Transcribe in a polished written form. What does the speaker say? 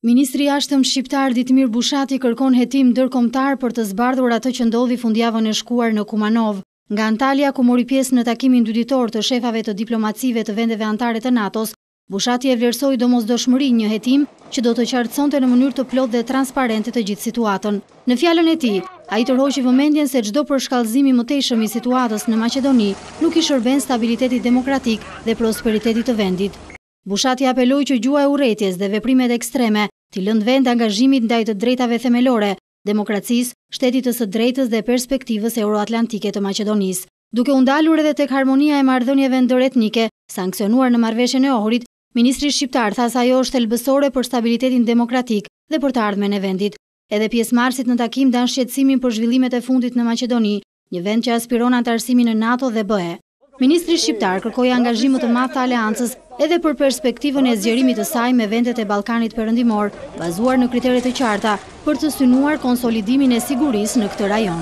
Ministri i Jashtëm shqiptar Ditmir Bushati kërkon hetim ndërkombëtar për të zbardhur atë që ndodhi fundjavën e shkuar në Kumanov. Nga Antalya, ku mori pjesë në takimin dyditor të shefave të diplomacive të vendeve anëtare të NATO-s, Bushati e vlerësoi domosdoshmëri një hetim që do të qartësonte në mënyrë të plotë dhe transparente të gjithë situatën. Në fjalën e tij, ai tërhoqi vëmendjen se çdo përshkallëzim i mëtejshëm i situatës në Maqedoni nuk i shërben stabilitetit demokratik dhe prosperitetit të vendit. Bushati apeloi që gjuha e urrëties dhe veprimet ekstreme t'i lënë vend angazhimit ndaj të drejtave themelore, demokracisë, shtetit të së drejtës dhe perspektivës euroatlantike të Maqedonisë. Duke u ndalur edhe tek harmonia e marrëdhënieve ndëretnike, sankcionuar në marrëveshjen e Ohrit, ministri shqiptar tha se ajo është thelbësore për stabilitetin demokratik dhe për të ardhmen e vendit. Edhe pjesëmarrësit në takim dan shqetësimin për zhvillimet e fundit në Maqedoni, një vend që aspiron antarësimin në NATO dhe BE. Ministri shqiptar kërkoi angazhim më të madh të aleancës edhe për perspektivën e zgjerimit të saj me vendet e Ballkanit Perëndimor, bazuar në kriteret të qarta për të synuar konsolidimin e sigurisë në këtë rajon.